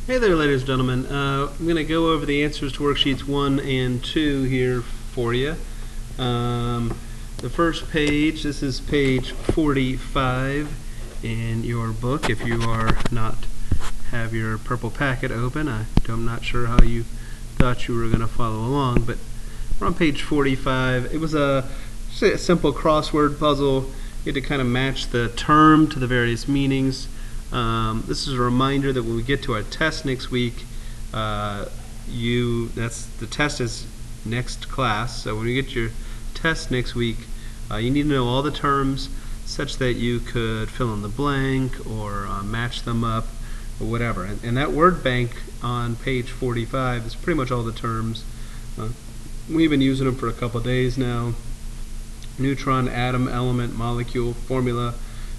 Hey there, ladies and gentlemen. I'm going to go over the answers to worksheets 1 and 2 here for you. The first page, this is page 45 in your book. If you are not have your purple packet open, I'm not sure how you thought you were going to follow along, but we're on page 45. It was just a simple crossword puzzle. You had to kind of match the term to the various meanings. This is a reminder that when we get to our test next week, the test is next class. So when you get your test next week, you need to know all the terms such that you could fill in the blank or match them up or whatever. And that word bank on page 45 is pretty much all the terms. We've been using them for a couple days now. Neutron, atom, element, molecule, formula,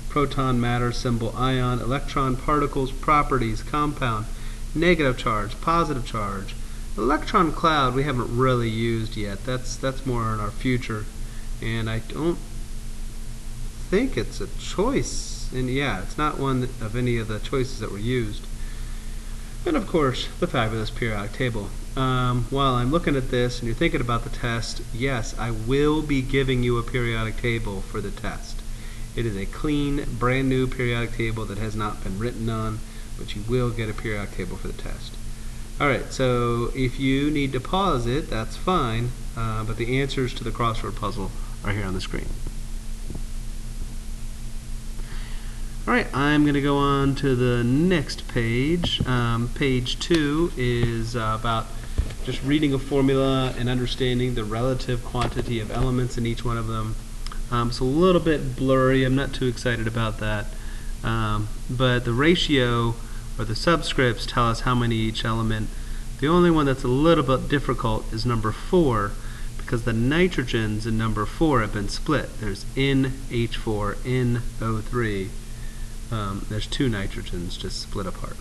proton, matter, symbol, ion, electron, particles, properties, compound, negative charge, positive charge. Electron cloud we haven't really used yet. That's more in our future, and I don't think it's a choice. And yeah, it's not one of any of the choices that were used. And of course, the fabulous periodic table. While I'm looking at this and you're thinking about the test, yes, I will be giving you a periodic table for the test. It is a clean, brand new periodic table that has not been written on, but you will get a periodic table for the test. Alright, so if you need to pause it, that's fine, but the answers to the crossword puzzle are here on the screen. Alright, I'm going to go on to the next page. Page 2 is about just reading a formula and understanding the relative quantity of elements in each one of them. It's a little bit blurry. I'm not too excited about that. But the ratio or the subscripts tell us how many each element. The only one that's a little bit difficult is number 4, because the nitrogens in number 4 have been split. There's NH4, NO3. There's 2 nitrogens just split apart.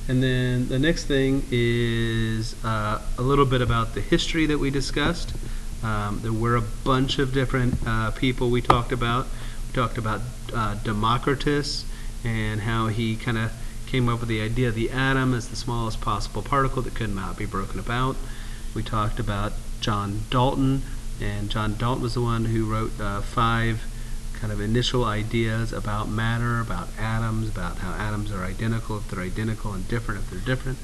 And then the next thing is a little bit about the history that we discussed. There were a bunch of different people we talked about. We talked about Democritus and how he kind of came up with the idea of the atom as the smallest possible particle that could not be broken about. We talked about John Dalton, and John Dalton was the one who wrote 5 kind of initial ideas about matter, about atoms, about how atoms are identical if they're identical and different if they're different,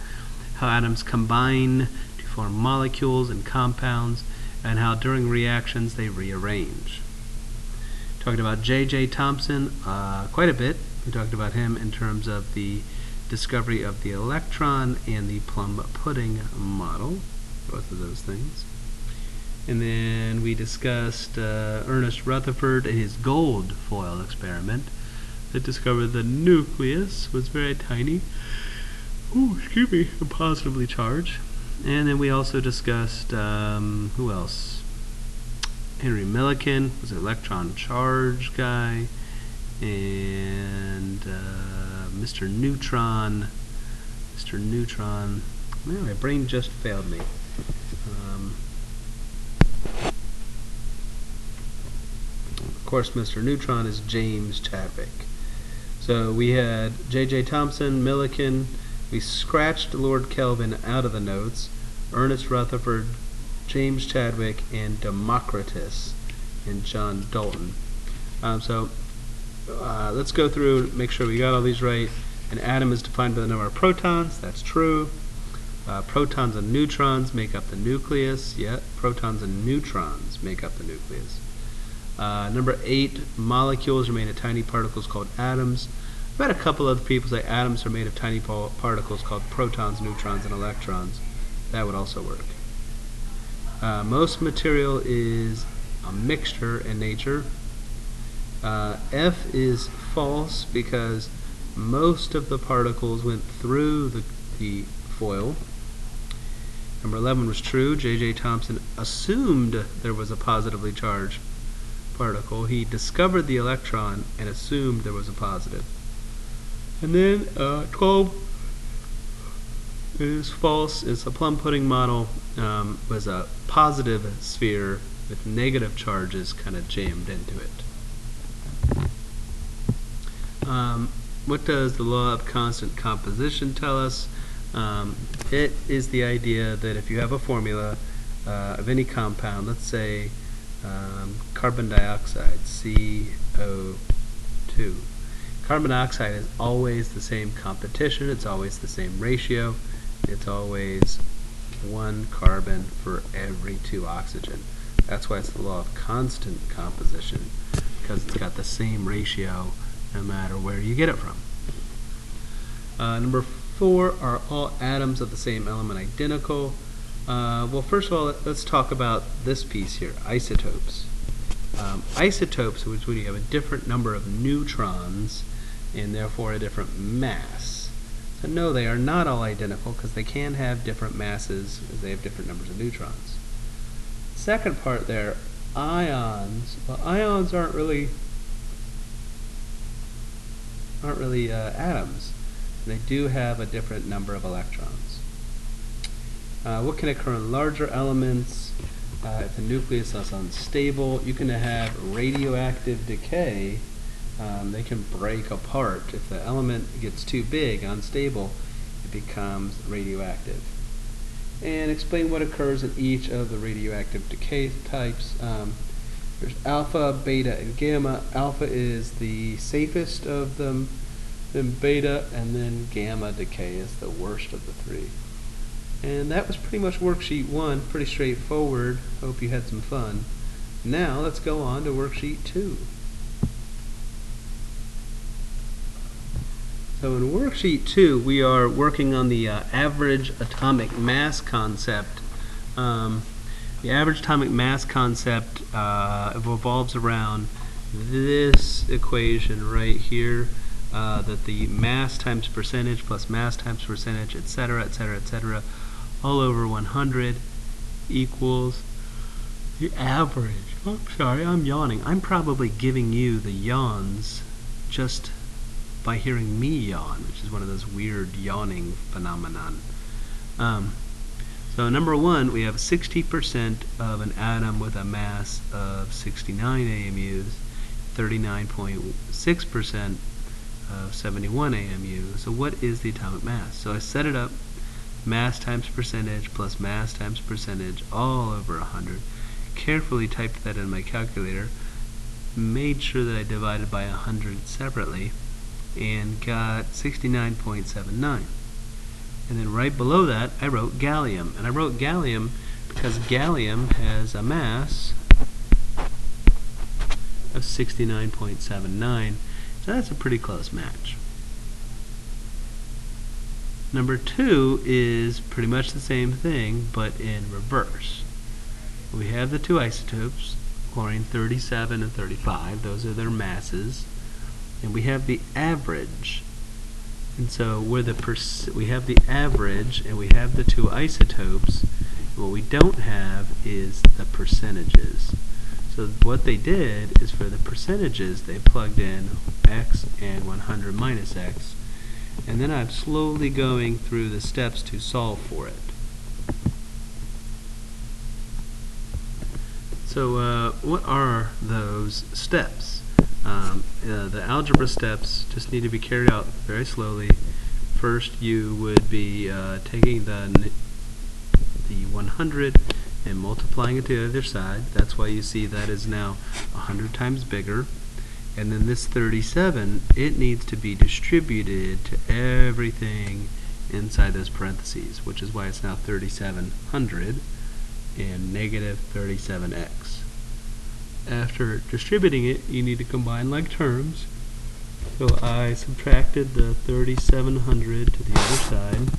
how atoms combine to form molecules and compounds, and how during reactions they rearrange. Talked about J.J. Thomson quite a bit. We talked about him in terms of the discovery of the electron and the plum pudding model, both of those things. And then we discussed Ernest Rutherford and his gold foil experiment that discovered the nucleus was very tiny, and positively charged. And then we also discussed, who else? Henry Millikan was an electron charge guy, and Mr. Neutron. Man, my brain just failed me. Of course, Mr. Neutron is James Chadwick. So we had J.J. Thomson, Millikan. We scratched Lord Kelvin out of the notes, Ernest Rutherford, James Chadwick, and Democritus, and John Dalton. Let's go through and make sure we got all these right. An atom is defined by the number of protons. That's true. Protons and neutrons make up the nucleus. Yeah, protons and neutrons make up the nucleus. Number 8, molecules are made of tiny particles called atoms. I've had a couple other people say atoms are made of tiny particles called protons, neutrons, and electrons. That would also work. Most material is a mixture in nature. F is false because most of the particles went through the foil. Number 11 was true. J.J. Thomson assumed there was a positively charged particle. He discovered the electron and assumed there was a positive. And then 12 is false. It's a plum pudding model. Was a positive sphere with negative charges kind of jammed into it. what does the law of constant composition tell us? It is the idea that if you have a formula of any compound, let's say carbon dioxide, CO2. Carbon dioxide is always the same competition, it's always the same ratio, it's always 1 carbon for every 2 oxygen. That's why it's the law of constant composition, because it's got the same ratio no matter where you get it from. Number 4, are all atoms of the same element identical? Well, first of all, let's talk about this piece here, isotopes. Isotopes, which when you have a different number of neutrons and therefore a different mass. So no, they are not all identical because they can have different masses as they have different numbers of neutrons. Second part there, ions. Well, ions aren't really atoms. They do have a different number of electrons. What can occur in larger elements? If the nucleus is unstable, you can have radioactive decay. They can break apart. If the element gets too big, unstable, it becomes radioactive. And explain what occurs in each of the radioactive decay types. There's alpha, beta, and gamma. Alpha is the safest of them, then beta, and then gamma decay is the worst of the 3. And that was pretty much worksheet 1, pretty straightforward. Hope you had some fun. Now let's go on to worksheet 2. So in worksheet 2, we are working on the average atomic mass concept. The average atomic mass concept revolves around this equation right here, that the mass times percentage plus mass times percentage, etc., etc., etc., all over 100 equals the average. Oh, sorry, I'm yawning. I'm probably giving you the yawns just by hearing me yawn, which is one of those weird yawning phenomenon. So number 1, we have 60% of an atom with a mass of 69 AMUs, 39.6% of 71 AMU. So what is the atomic mass? So I set it up, mass times percentage plus mass times percentage all over 100. Carefully typed that in my calculator, made sure that I divided by 100 separately, and got 69.79. And then right below that, I wrote gallium. And I wrote gallium because gallium has a mass of 69.79. So that's a pretty close match. Number 2 is pretty much the same thing, but in reverse. We have the 2 isotopes, chlorine 37 and 35. Those are their masses. And we have the average. And so we have the average and we have the 2 isotopes. What we don't have is the percentages. So what they did is for the percentages they plugged in x and 100 minus x. And then I'm slowly going through the steps to solve for it. So what are those steps? The algebra steps just need to be carried out very slowly. First, you would be taking the 100 and multiplying it to the other side. That's why you see that is now 100 times bigger. And then this 37, it needs to be distributed to everything inside those parentheses, which is why it's now 3700 and negative 37x. After distributing it, you need to combine like terms. So I subtracted the 3700 to the other side.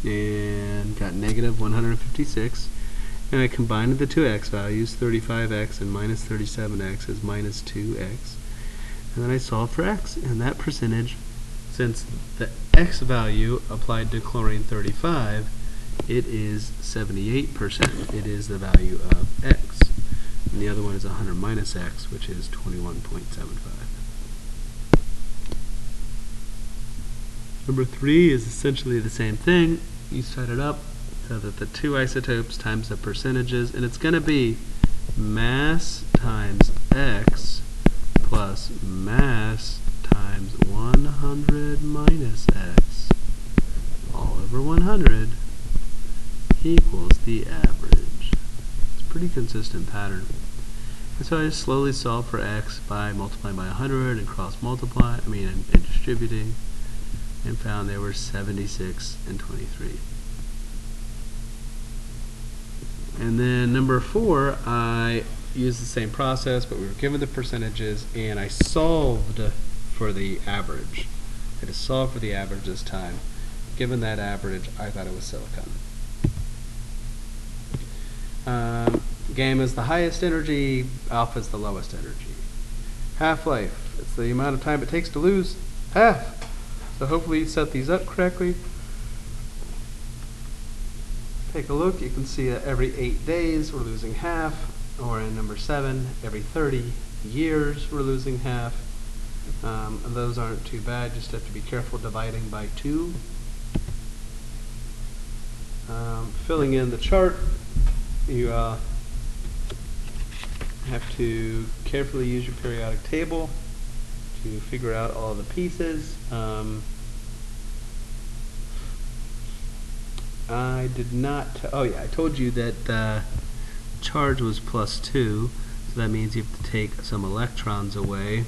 And got negative 156. And I combined the 2x values, 35x and minus 37x is minus 2x. And then I solved for x. And that percentage, since the x value applied to chlorine 35, it is 78%. It is the value of x. And the other one is 100 minus x, which is 21.75. Number 3 is essentially the same thing. You set it up so that the 2 isotopes times the percentages, and it's going to be mass times x over 100 equals the average. It's a pretty consistent pattern. And so I just slowly solve for x by multiplying by 100 and and distributing, and found they were 76 and 23. And then number 4, I used the same process, but we were given the percentages, and I solved for the average. I had to solve for the average this time. Given that average, I thought it was silicon. Gamma is the highest energy, alpha is the lowest energy. Half-life, it's the amount of time it takes to lose half. So hopefully you set these up correctly. Take a look, you can see that every 8 days we're losing half, or in number 7, every 30 years we're losing half. And those aren't too bad, just have to be careful dividing by 2. Filling in the chart, you have to carefully use your periodic table to figure out all the pieces. I did not, I told you that the charge was +2, so that means you have to take some electrons away.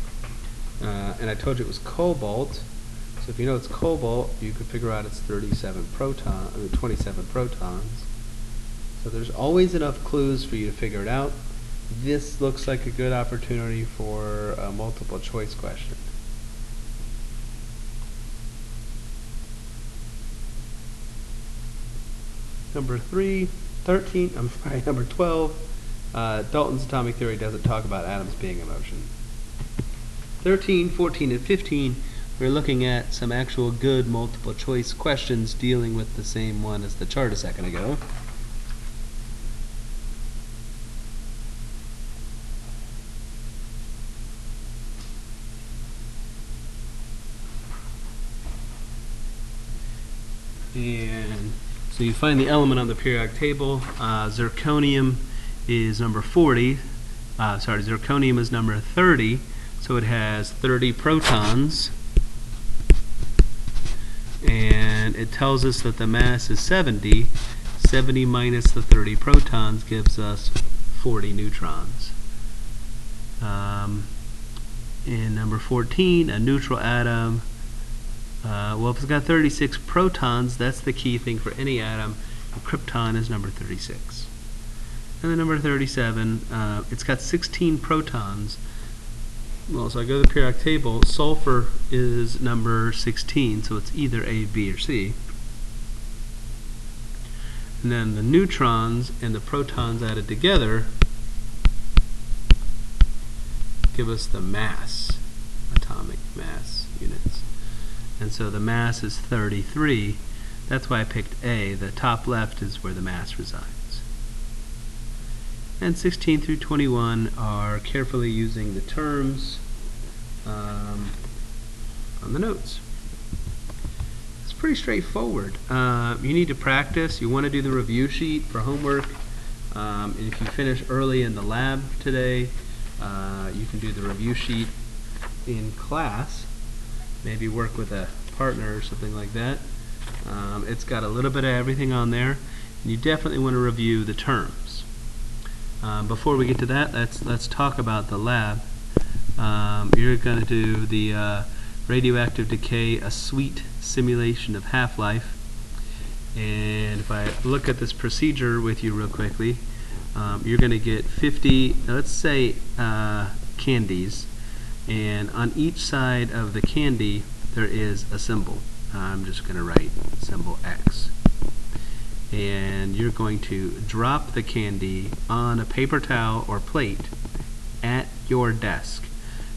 And I told you it was cobalt, so if you know it's cobalt, you could figure out it's 27 27 protons. So there's always enough clues for you to figure it out. This looks like a good opportunity for a multiple choice question. Number 12, Dalton's atomic theory doesn't talk about atoms being in motion. 13, 14, and 15, we're looking at some actual good multiple choice questions dealing with the same one as the chart a second ago. And so you find the element on the periodic table. Zirconium is number 40. Zirconium is number 30. So it has 30 protons. And it tells us that the mass is 70. 70 minus the 30 protons gives us 40 neutrons. In number 14, a neutral atom. Well, if it's got 36 protons, that's the key thing for any atom. And krypton is number 36. And then number 37, it's got 16 protons. Well, so I go to the periodic table. Sulfur is number 16, so it's either A, B, or C. And then the neutrons and the protons added together give us the mass, atomic mass units. And so the mass is 33. That's why I picked A. The top left is where the mass resides. And 16 through 21 are carefully using the terms on the notes. It's pretty straightforward. You need to practice. You want to do the review sheet for homework. And if you finish early in the lab today, you can do the review sheet in class. Maybe work with a partner or something like that. It's got a little bit of everything on there, and you definitely want to review the terms. Before we get to that, let's talk about the lab. You're going to do the radioactive decay, a sweet simulation of half-life. And if I look at this procedure with you real quickly, you're going to get 50, let's say, candies. And on each side of the candy there is a symbol. I'm just going to write symbol X. And you're going to drop the candy on a paper towel or plate at your desk.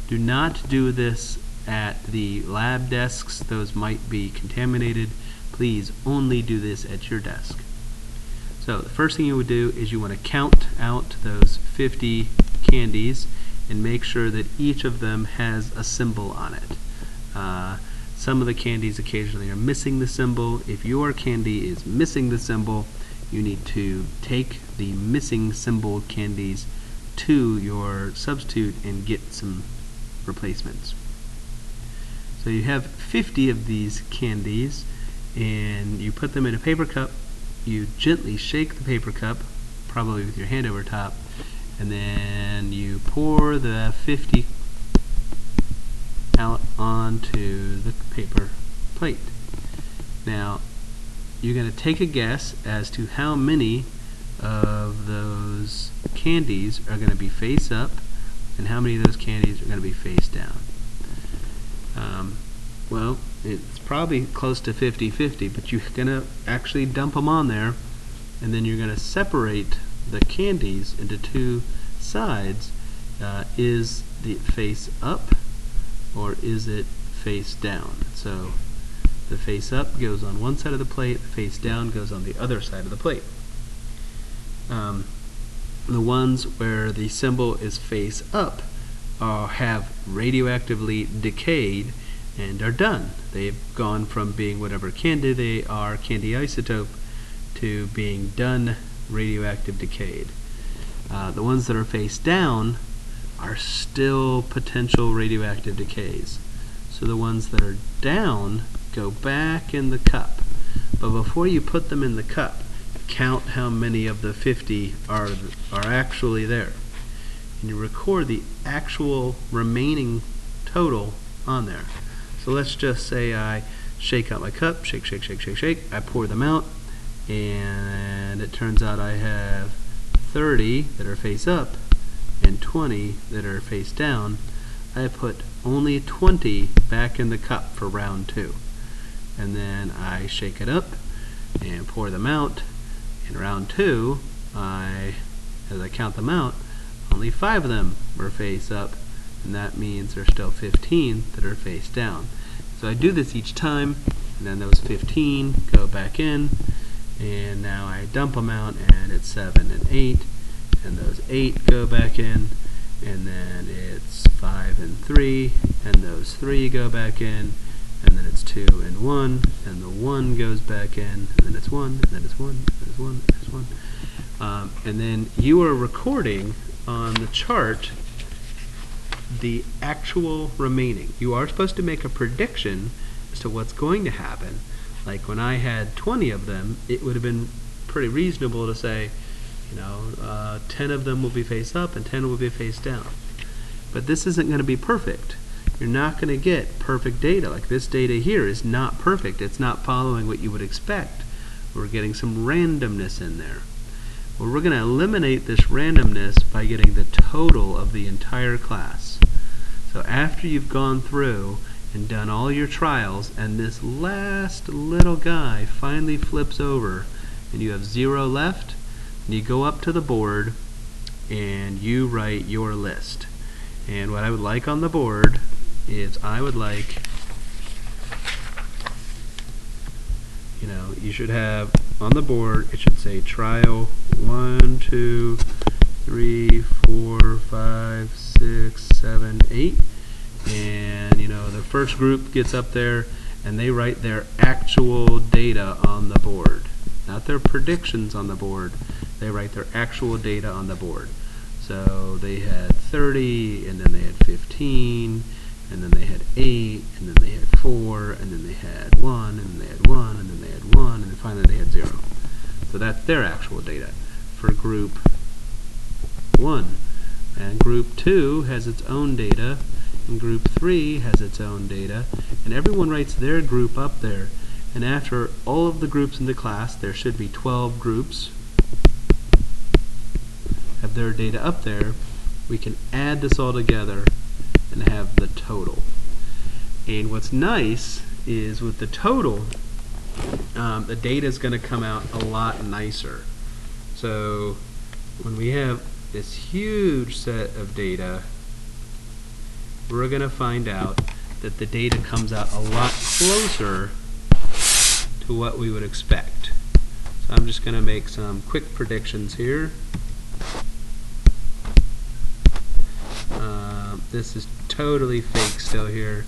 Do not do this at the lab desks. Those might be contaminated. Please only do this at your desk. So the first thing you would do is you want to count out those 50 candies and make sure that each of them has a symbol on it. Some of the candies occasionally are missing the symbol. If your candy is missing the symbol, you need to take the missing symbol candies to your substitute and get some replacements. So you have 50 of these candies, and you put them in a paper cup. You gently shake the paper cup, probably with your hand over top, and then you pour the 50 out onto the paper plate. Now, you're going to take a guess as to how many of those candies are going to be face up and how many of those candies are going to be face down. Well, it's probably close to 50-50, but you're going to actually dump them on there, and then you're going to separate the candies into two sides. Is the face up or is it face down? So the face up goes on one side of the plate, the face down goes on the other side of the plate. The ones where the symbol is face up have radioactively decayed and are done. They've gone from being whatever candy they are, candy isotope, to being done radioactive decayed. The ones that are face down are still potential radioactive decays. So the ones that are down go back in the cup. But before you put them in the cup, count how many of the 50 are actually there. And you record the actual remaining total on there. So let's just say I shake out my cup, shake, shake, shake, shake, shake. I pour them out, and it turns out I have 30 that are face up and 20 that are face down. I put only 20 back in the cup for round 2. And then I shake it up and pour them out. In round 2, as I count them out, only 5 of them were face up, and that means there's still 15 that are face down. So I do this each time, and then those 15 go back in, and now I dump them out, and it's 7 and 8, and those 8 go back in, and then it's 5 and 3, and those 3 go back in, and then it's 2 and 1, and the 1 goes back in, and then it's 1, and then it's 1, and then it's 1, and it's 1. And then you are recording on the chart the actual remaining. You are supposed to make a prediction as to what's going to happen. Like when I had 20 of them, it would have been pretty reasonable to say, 10 of them will be face up and 10 will be face down. But this isn't going to be perfect. You're not going to get perfect data. Like this data here is not perfect. It's not following what you would expect. We're getting some randomness in there. Well, we're going to eliminate this randomness by getting the total of the entire class. So after you've gone through and done all your trials, and this last little guy finally flips over, and you have 0 left, and you go up to the board, and you write your list. And what I would like on the board is I would like, you should have on the board, it should say trial 1, 2, 3, 4, 5, 6, 7, 8. And the first group gets up there and they write their actual data on the board. Not their predictions on the board. They write their actual data on the board. So they had 30, and then they had 15, and then they had 8, and then they had 4, and then they had 1, and then they had 1, and then they had 1, and then finally they had 0. So that's their actual data for group 1. And group 2 has its own data, and group 3 has its own data, and everyone writes their group up there. And after all of the groups in the class, there should be 12 groups, have their data up there. We can add this all together and have the total. And what's nice is with the total, the data is going to come out a lot nicer. So when we have this huge set of data, we're going to find out that the data comes out a lot closer to what we would expect. So I'm just going to make some quick predictions here. This is totally fake still here.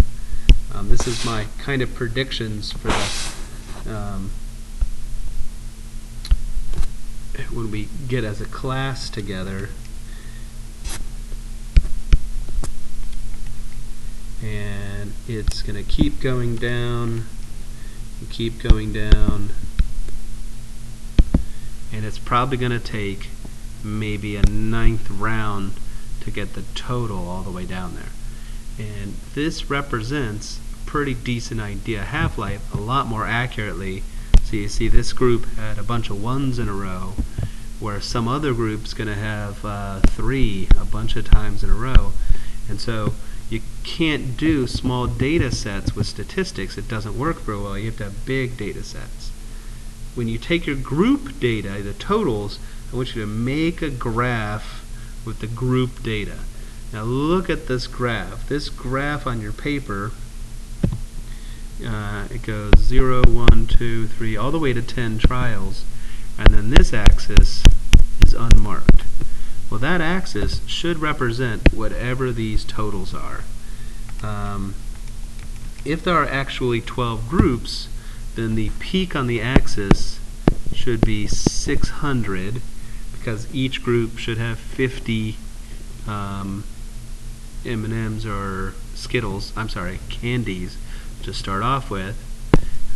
This is my kind of predictions for the when we get as a class together. And it's going to keep going down You keep going down, and it's probably going to take maybe a 9th round to get the total all the way down there. And this represents a pretty decent idea. Half-life a lot more accurately. So you see this group had a bunch of 1s in a row, where some other group's going to have 3 a bunch of times in a row. And so you can't do small data sets with statistics. It doesn't work very well. You have to have big data sets. When you take your group data, the totals, I want you to make a graph with the group data. Now look at this graph. This graph on your paper, it goes 0, 1, 2, 3, all the way to 10 trials. And then this axis is unmarked. Well, that axis should represent whatever these totals are. If there are actually 12 groups, then the peak on the axis should be 600, because each group should have 50 M&Ms or Skittles, candies to start off with.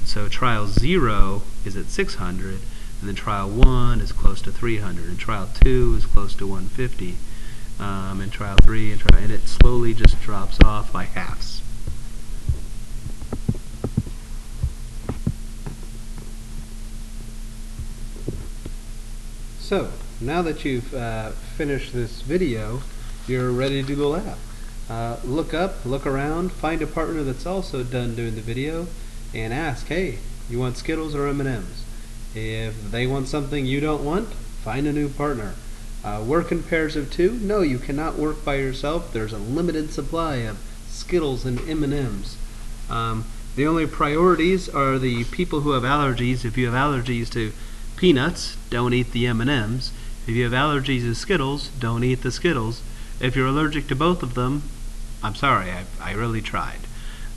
So trial 0 is at 600, and then trial 1 is close to 300, and trial 2 is close to 150, and trial 3, and it slowly just drops off by halves. So, now that you've finished this video, you're ready to do the lab. Look up, look around, find a partner that's also done doing the video, and ask, hey, you want Skittles or M&Ms? If they want something you don't want, find a new partner. Work in pairs of 2? No, you cannot work by yourself. There's a limited supply of Skittles and M&Ms. The only priorities are the people who have allergies. If you have allergies to peanuts, don't eat the M&Ms. If you have allergies to Skittles, don't eat the Skittles. If you're allergic to both of them, I'm sorry, I really tried.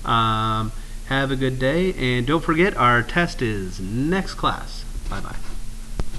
Have a good day, and don't forget our test is next class. Bye-bye.